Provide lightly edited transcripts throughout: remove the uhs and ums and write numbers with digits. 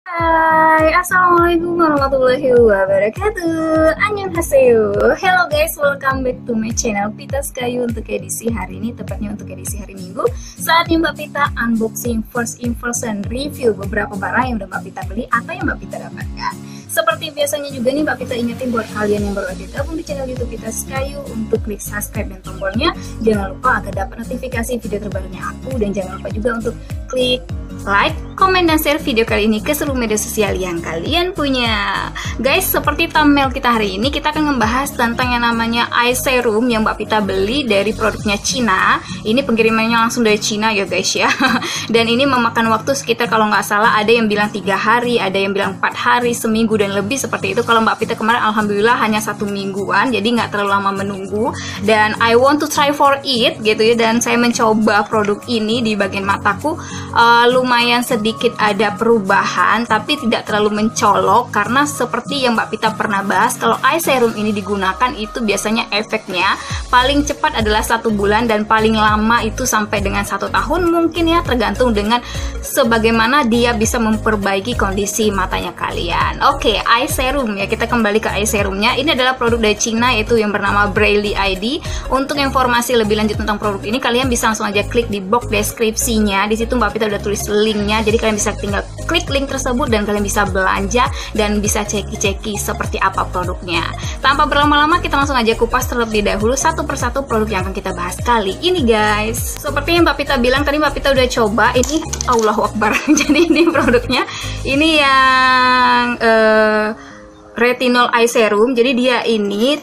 Hai, Assalamualaikum warahmatullahi wabarakatuh. Annyeonghaseyo. Hello guys, welcome back to my channel Pita Skayu untuk edisi hari ini, tepatnya untuk edisi hari Minggu. Saatnya Mbak Pita unboxing first impression review beberapa barang yang udah Mbak Pita beli atau yang Mbak Pita dapatkan. Seperti biasanya juga nih Mbak Pita ingetin buat kalian yang baru aja gabung di channel YouTube Pita Skayu untuk klik subscribe dan tombolnya. Jangan lupa agar dapat notifikasi video terbarunya aku, dan jangan lupa juga untuk klik like, komen, dan share video kali ini ke seluruh media sosial yang kalian punya. Guys, seperti thumbnail kita hari ini, kita akan membahas tentang yang namanya eye serum yang Mbak Pita beli dari produknya Cina. Ini pengirimannya langsung dari Cina ya guys ya. Dan ini memakan waktu sekitar, kalau nggak salah, ada yang bilang 3 hari, ada yang bilang 4 hari, seminggu dan lebih seperti itu. Kalau Mbak Pita kemarin alhamdulillah hanya 1 mingguan, jadi nggak terlalu lama menunggu. Dan I want to try for it gitu ya. Dan saya mencoba produk ini di bagian mataku. Lumayan sedikit ada perubahan, tapi tidak terlalu mencolok, karena seperti yang Mbak Pita pernah bahas, kalau eye serum ini digunakan itu biasanya efeknya paling cepat adalah 1 bulan, dan paling lama itu sampai dengan 1 tahun mungkin ya, tergantung dengan sebagaimana dia bisa memperbaiki kondisi matanya kalian. Oke, eye serum ya, kita kembali ke eye serumnya. Ini adalah produk dari Cina, yaitu yang bernama Braille ID. Untuk informasi lebih lanjut tentang produk ini, kalian bisa langsung aja klik di box deskripsinya. Di situ Mbak Pita udah tulis linknya, jadi kalian bisa tinggal klik link tersebut dan kalian bisa belanja dan bisa ceki-ceki seperti apa produknya. Tanpa berlama-lama, kita langsung aja kupas terlebih dahulu satu persatu produk yang akan kita bahas kali ini guys. Seperti yang Mbak Pita bilang tadi, Mbak Pita udah coba ini. Allahu Akbar. Jadi ini produknya, ini yang retinol eye serum. Jadi dia ini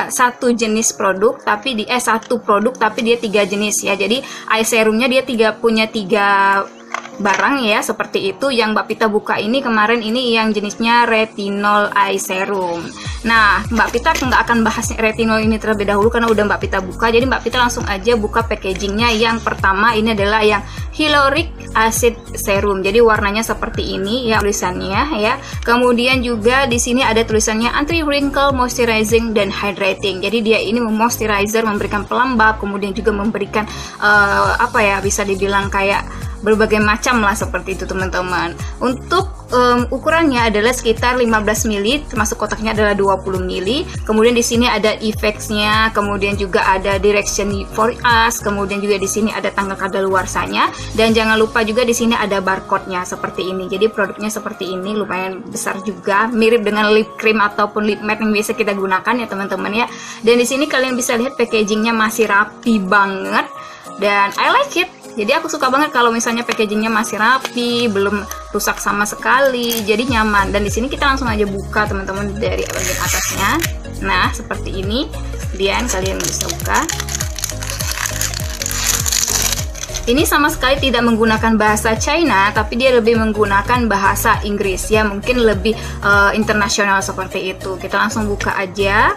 satu jenis produk, tapi satu produk tapi dia 3 jenis ya. Jadi eye serumnya dia punya 3 barang ya, seperti itu. Yang Mbak Pita buka ini kemarin, ini yang jenisnya retinol eye serum. Nah, Mbak Pita nggak akan bahas retinol ini terlebih dahulu karena udah Mbak Pita buka. Jadi Mbak Pita langsung aja buka packagingnya. Yang pertama ini adalah yang hyaluronic acid serum. Jadi warnanya seperti ini ya tulisannya ya. Kemudian juga di sini ada tulisannya anti wrinkle moisturizing dan hydrating. Jadi dia ini memoisturizer, memberikan pelembab, kemudian juga memberikan apa ya, bisa dibilang kayak berbagai macam lah seperti itu teman-teman. Untuk ukurannya adalah sekitar 15 ml, termasuk kotaknya adalah 20 ml. Kemudian di sini ada effects-nya, kemudian juga ada direction for us, kemudian juga di sini ada tanggal kadaluarsanya, dan jangan lupa juga di sini ada barcode-nya seperti ini. Jadi produknya seperti ini, lumayan besar juga, mirip dengan lip cream ataupun lip matte yang biasa kita gunakan ya teman-teman ya. Dan di sini kalian bisa lihat packagingnya masih rapi banget, dan I like it. Jadi aku suka banget kalau misalnya packagingnya masih rapi, belum rusak sama sekali, jadi nyaman. Dan di sini kita langsung aja buka teman-teman dari bagian atasnya. Nah, seperti ini. Kemudian kalian bisa buka. Ini sama sekali tidak menggunakan bahasa China, tapi dia lebih menggunakan bahasa Inggris ya, mungkin lebih internasional seperti itu. Kita langsung buka aja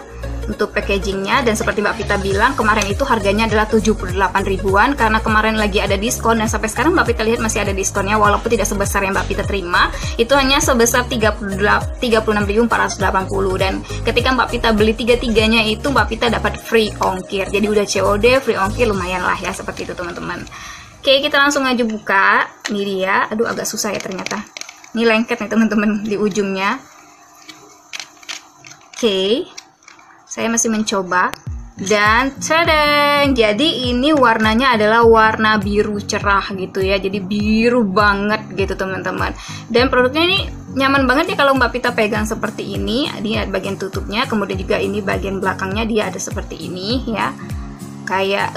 untuk packagingnya. Dan seperti Mbak Pita bilang, kemarin itu harganya adalah 78 ribuan karena kemarin lagi ada diskon, dan sampai sekarang Mbak Pita lihat masih ada diskonnya, walaupun tidak sebesar yang Mbak Pita terima. Itu hanya sebesar 36.480, dan ketika Mbak Pita beli 3-tiganya itu Mbak Pita dapat free ongkir. Jadi udah COD, free ongkir, lumayan lah ya, seperti itu teman-teman. Oke, kita langsung aja buka. Ini dia. Aduh, agak susah ya ternyata. Ini lengket nih teman-teman di ujungnya. Oke, saya masih mencoba. Dan tadang, jadi ini warnanya adalah warna biru cerah gitu ya. Jadi biru banget gitu teman-teman. Dan produknya ini nyaman banget ya kalau Mbak Pita pegang seperti ini. Ini bagian tutupnya, kemudian juga ini bagian belakangnya dia ada seperti ini ya, kayak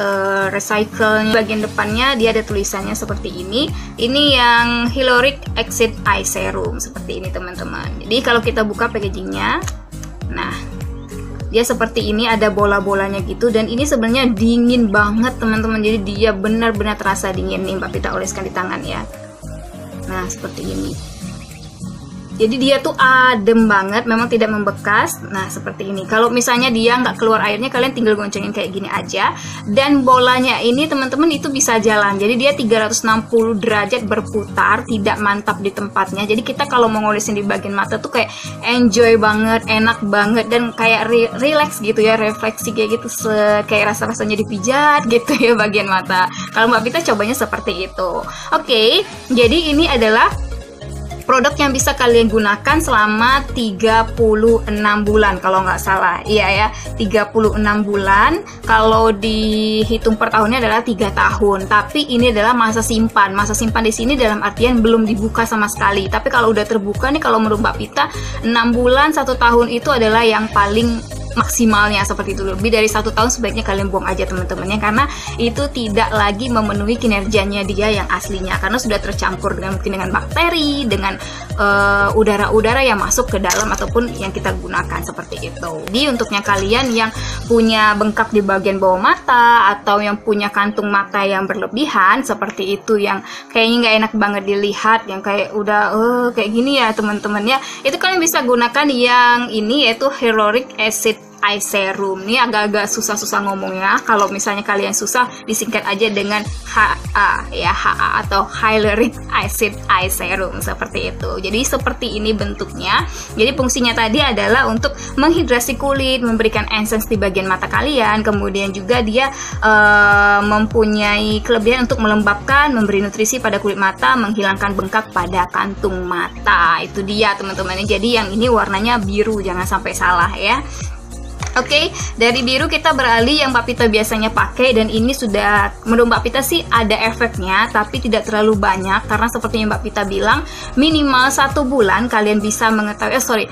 recycle. Bagian depannya dia ada tulisannya seperti ini. Ini yang hyaluronic acid eye serum seperti ini teman-teman. Jadi kalau kita buka packagingnya, nah dia seperti ini, ada bola-bolanya gitu. Dan ini sebenarnya dingin banget teman-teman. Jadi dia benar-benar terasa dingin nih. Mbak Pita oleskan di tangan ya. Nah seperti ini. Jadi dia tuh adem banget, memang tidak membekas. Nah seperti ini. Kalau misalnya dia nggak keluar airnya, kalian tinggal goncengin kayak gini aja. Dan bolanya ini teman-teman itu bisa jalan. Jadi dia 360 derajat berputar, tidak mantap di tempatnya. Jadi kita kalau mau ngolesin di bagian mata tuh kayak enjoy banget, enak banget, dan kayak relax gitu ya, refleksi kayak gitu, kayak rasa-rasanya dipijat gitu ya bagian mata. Kalau Mbak Pita cobanya seperti itu. Oke, jadi ini adalah produk yang bisa kalian gunakan selama 36 bulan kalau nggak salah. Iya ya, 36 bulan. Kalau dihitung per tahunnya adalah 3 tahun. Tapi ini adalah masa simpan. Masa simpan di sini dalam artian belum dibuka sama sekali. Tapi kalau udah terbuka nih, kalau menurut Mbak Pita 6 bulan 1 tahun itu adalah yang paling maksimalnya seperti itu. Lebih dari 1 tahun sebaiknya kalian buang aja teman-temannya, karena itu tidak lagi memenuhi kinerjanya dia yang aslinya, karena sudah tercampur dengan mungkin dengan bakteri, dengan udara-udara yang masuk ke dalam ataupun yang kita gunakan seperti itu. Jadi untuknya kalian yang punya bengkak di bagian bawah mata atau yang punya kantung mata yang berlebihan seperti itu, yang kayaknya nggak enak banget dilihat, yang kayak udah kayak gini ya teman-teman ya, itu kalian bisa gunakan yang ini, yaitu hyaluronic acid eye serum. Ini agak-agak susah-susah ngomongnya. Kalau misalnya kalian susah, disingkat aja dengan HA ya, HA atau hyaluronic acid eye serum seperti itu. Jadi seperti ini bentuknya. Jadi fungsinya tadi adalah untuk menghidrasi kulit, memberikan essence di bagian mata kalian. Kemudian juga dia mempunyai kelebihan untuk melembabkan, memberi nutrisi pada kulit mata, menghilangkan bengkak pada kantung mata. Itu dia teman-teman. Jadi yang ini warnanya biru, jangan sampai salah ya. Oke, dari biru kita beralih yang Mbak Pita biasanya pakai, dan ini sudah menurut Mbak Pita sih ada efeknya, tapi tidak terlalu banyak, karena seperti yang Mbak Pita bilang minimal 1 bulan kalian bisa mengetahui,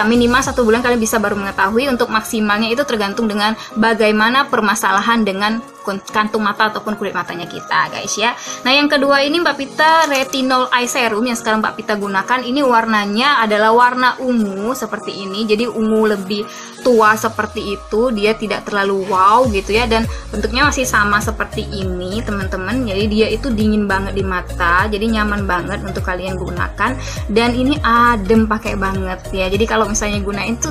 minimal 1 bulan kalian bisa baru mengetahui. Untuk maksimalnya itu tergantung dengan bagaimana permasalahan dengan kantung mata ataupun kulit matanya kita guys ya. Nah yang kedua ini Mbak Pita retinol eye serum yang sekarang Mbak Pita gunakan. Ini warnanya adalah warna ungu seperti ini, jadi ungu lebih tua seperti itu, dia tidak terlalu wow gitu ya, dan bentuknya masih sama seperti ini teman-teman. Jadi dia itu dingin banget di mata, jadi nyaman banget untuk kalian gunakan, dan ini adem pakai banget ya. Jadi kalau misalnya gunain tuh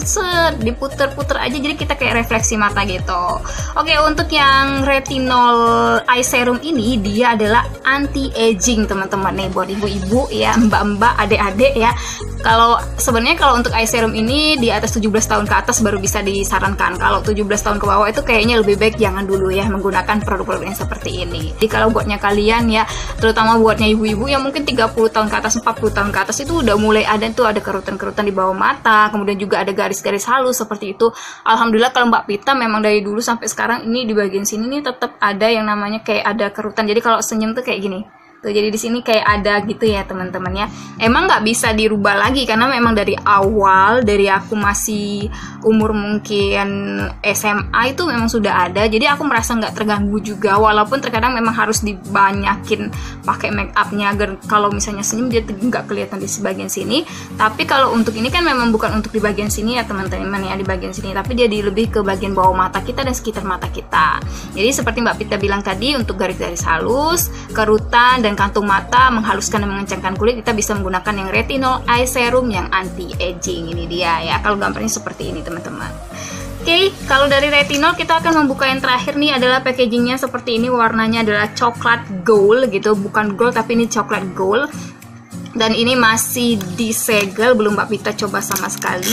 diputer-puter aja, jadi kita kayak refleksi mata gitu. Oke, untuk yang retinol eye serum ini dia adalah anti aging teman-teman nih, buat ibu-ibu ya, mbak-mbak, adik-adik ya. Kalau sebenarnya kalau untuk eye serum ini di atas 17 tahun ke atas baru bisa disarankan. Kalau 17 tahun ke bawah itu kayaknya lebih baik jangan dulu ya menggunakan produk-produk yang seperti ini. Jadi kalau buatnya kalian ya, terutama buatnya ibu-ibu yang mungkin 30 tahun ke atas, 40 tahun ke atas, itu udah mulai ada tuh, ada kerutan-kerutan di bawah mata, kemudian juga ada garis-garis halus seperti itu. Alhamdulillah kalau Mbak Pita memang dari dulu sampai sekarang ini di bagian sini nih tetap ada yang namanya kayak ada kerutan. Jadi kalau senyum tuh kayak gini. Tuh, jadi di sini kayak ada gitu ya teman-teman ya. Emang nggak bisa dirubah lagi karena memang dari awal, dari aku masih umur mungkin SMA itu memang sudah ada. Jadi aku merasa nggak terganggu juga, walaupun terkadang memang harus dibanyakin pakai make upnya agar kalau misalnya senyum dia nggak kelihatan di sebagian sini. Tapi kalau untuk ini kan memang bukan untuk di bagian sini ya teman-teman ya, di bagian sini, tapi dia lebih ke bagian bawah mata kita dan sekitar mata kita. Jadi seperti Mbak Pita bilang tadi, untuk garis-garis halus, kerutan, dan kantung mata, menghaluskan dan mengencangkan kulit, kita bisa menggunakan yang retinol eye serum yang anti aging. Ini dia ya, kalau gambarnya seperti ini teman-teman. Oke, kalau dari retinol kita akan membuka yang terakhir nih, adalah packagingnya seperti ini, warnanya adalah coklat gold gitu, bukan gold tapi ini coklat gold. Dan ini masih disegel, belum Mbak Pita coba sama sekali,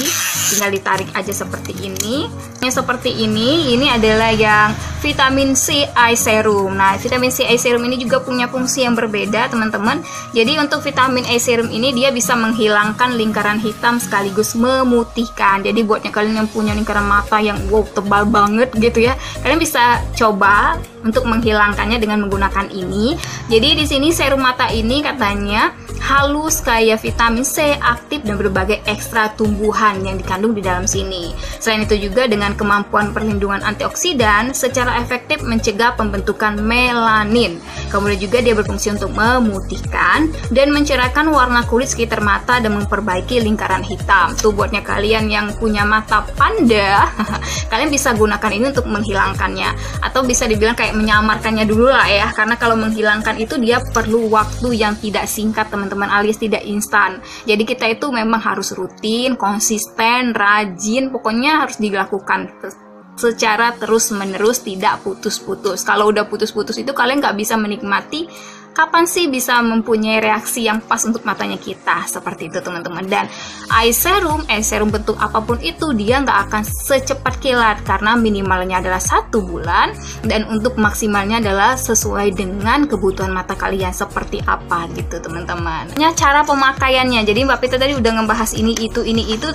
tinggal ditarik aja seperti ini. Seperti ini adalah yang vitamin C eye serum. Nah, vitamin C eye serum ini juga punya fungsi yang berbeda teman-teman. Jadi untuk vitamin eye serum ini dia bisa menghilangkan lingkaran hitam sekaligus memutihkan. Jadi buatnya kalian yang punya lingkaran mata yang wow tebal banget gitu ya, kalian bisa coba untuk menghilangkannya dengan menggunakan ini. Jadi di sini serum mata ini katanya halus, kaya vitamin C, aktif, dan berbagai ekstra tumbuhan yang dikandung di dalam sini. Selain itu juga dengan kemampuan perlindungan antioksidan secara efektif mencegah pembentukan melanin. Kemudian juga dia berfungsi untuk memutihkan dan mencerahkan warna kulit sekitar mata dan memperbaiki lingkaran hitam. Tuh buatnya kalian yang punya mata panda, kalian bisa gunakan ini untuk menghilangkannya, atau bisa dibilang kayak menyamarkannya dulu lah ya, karena kalau menghilangkan itu dia perlu waktu yang tidak singkat teman-teman, alias tidak instan. Jadi kita itu memang harus rutin, konsisten, rajin, pokoknya harus dilakukan secara terus menerus, tidak putus-putus. Kalau udah putus-putus itu kalian nggak bisa menikmati kapan sih bisa mempunyai reaksi yang pas untuk matanya kita, seperti itu teman-teman. Dan eye serum bentuk apapun itu dia nggak akan secepat kilat karena minimalnya adalah 1 bulan, dan untuk maksimalnya adalah sesuai dengan kebutuhan mata kalian seperti apa gitu teman-teman. Cara pemakaiannya, jadi Mbak Pita tadi udah ngebahas ini itu,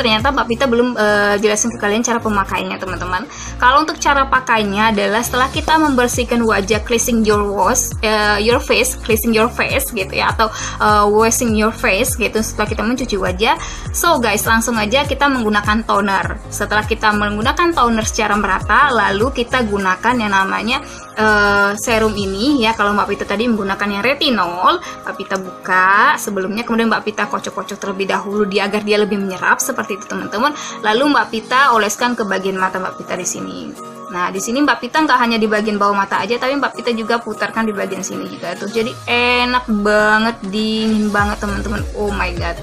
ternyata Mbak Pita belum jelasin ke kalian cara pemakaiannya teman-teman. Kalau untuk cara pakainya adalah setelah kita membersihkan wajah, cleansing your face gitu ya, atau washing your face gitu, setelah kita mencuci wajah. So guys, langsung aja kita menggunakan toner. Setelah kita menggunakan toner secara merata, lalu kita gunakan yang namanya serum ini ya. Kalau Mbak Pita tadi menggunakan yang retinol, Mbak Pita buka sebelumnya, kemudian Mbak Pita kocok-kocok terlebih dahulu dia agar dia lebih menyerap seperti itu teman-teman. Lalu Mbak Pita oleskan ke bagian mata Mbak Pita di sini. Nah, di sini Mbak Pita nggak hanya di bagian bawah mata aja, tapi Mbak Pita juga putarkan di bagian sini juga tuh. Jadi enak banget, dingin banget teman-teman. Oh my god,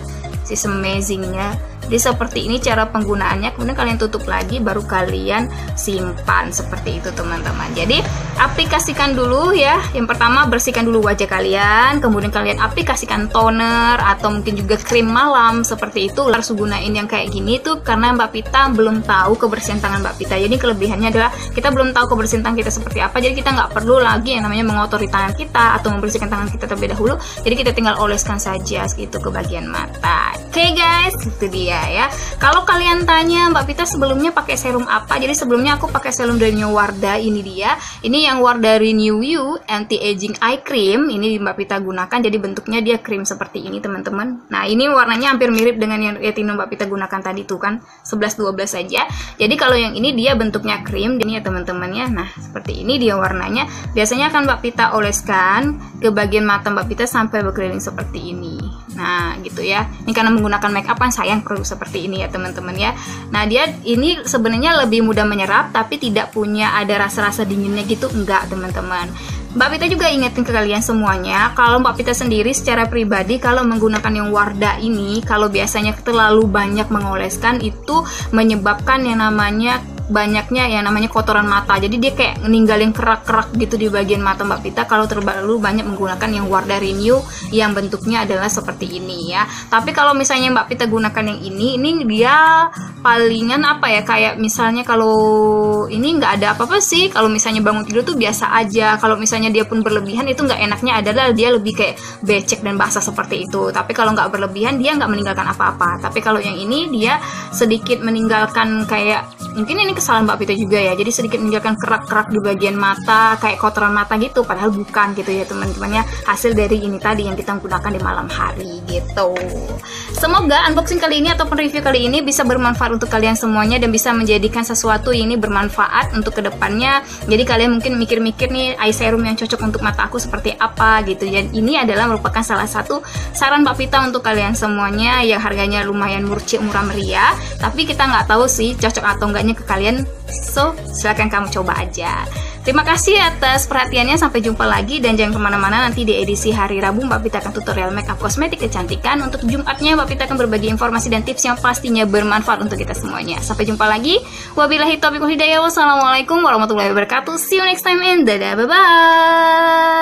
this amazingnya. Jadi seperti ini cara penggunaannya, kemudian kalian tutup lagi, baru kalian simpan seperti itu teman-teman. Jadi aplikasikan dulu ya. Yang pertama bersihkan dulu wajah kalian, kemudian kalian aplikasikan toner atau mungkin juga krim malam seperti itu. Harus gunain yang kayak gini tuh karena Mbak Pita belum tahu kebersihan tangan Mbak Pita. Jadi kelebihannya adalah kita belum tahu kebersihan tangan kita seperti apa. Jadi kita nggak perlu lagi yang namanya mengotori tangan kita atau membersihkan tangan kita terlebih dahulu. Jadi kita tinggal oleskan saja gitu ke bagian mata. Oke guys, itu dia ya. Kalau kalian tanya Mbak Pita sebelumnya pakai serum apa, jadi sebelumnya aku pakai serum dari Wardah. Ini dia, ini yang Wardah Renew You Anti Aging Eye Cream. Ini Mbak Pita gunakan, jadi bentuknya dia krim seperti ini teman-teman. Nah ini warnanya hampir mirip dengan yang retinol Mbak Pita gunakan tadi tuh kan, 11-12 saja. Jadi kalau yang ini dia bentuknya krim, ini ya teman-teman ya. Nah seperti ini dia warnanya. Biasanya akan Mbak Pita oleskan ke bagian mata Mbak Pita sampai berkeliling seperti ini. Nah gitu ya, ini karena menggunakan make up kan sayang produk seperti ini ya teman-teman ya. Nah dia ini sebenarnya lebih mudah menyerap, tapi tidak punya ada rasa-rasa dinginnya gitu, enggak teman-teman. Mbak Pita juga ingetin ke kalian semuanya, kalau Mbak Pita sendiri secara pribadi kalau menggunakan yang Wardah ini, kalau biasanya terlalu banyak mengoleskan itu menyebabkan yang namanya banyaknya yang namanya kotoran mata. Jadi dia kayak ninggalin kerak-kerak gitu di bagian mata Mbak Pita kalau terlalu banyak menggunakan yang Wardah Renew yang bentuknya adalah seperti ini ya. Tapi kalau misalnya Mbak Pita gunakan yang ini dia palingan apa ya, kayak misalnya kalau ini nggak ada apa-apa sih. Kalau misalnya bangun tidur tuh biasa aja. Kalau misalnya dia pun berlebihan itu nggak enaknya adalah dia lebih kayak becek dan basah seperti itu. Tapi kalau nggak berlebihan dia nggak meninggalkan apa-apa. Tapi kalau yang ini dia sedikit meninggalkan kayak, mungkin ini kesalahan Mbak Pita juga ya, jadi sedikit meninggalkan kerak-kerak di bagian mata kayak kotoran mata gitu, padahal bukan gitu ya teman-teman ya, hasil dari ini tadi yang kita gunakan di malam hari gitu. Semoga unboxing kali ini ataupun review kali ini bisa bermanfaat untuk kalian semuanya dan bisa menjadikan sesuatu ini bermanfaat untuk kedepannya. Jadi kalian mungkin mikir-mikir nih eye serum yang cocok untuk mata aku seperti apa gitu. Dan ini adalah merupakan salah satu saran Mbak Pita untuk kalian semuanya yang harganya lumayan murah meriah, tapi kita nggak tahu sih cocok atau enggaknya ke kalian. So silahkan kamu coba aja. Terima kasih atas perhatiannya, sampai jumpa lagi dan jangan kemana-mana. Nanti di edisi hari Rabu Mbak Pita akan tutorial makeup kosmetik kecantikan. Untuk Jumatnya Mbak Pita akan berbagi informasi dan tips yang pastinya bermanfaat untuk kita semuanya. Sampai jumpa lagi. Wabillahi taufiq wal hidayah. Wassalamualaikum warahmatullahi wabarakatuh. See you next time and dadah, bye bye.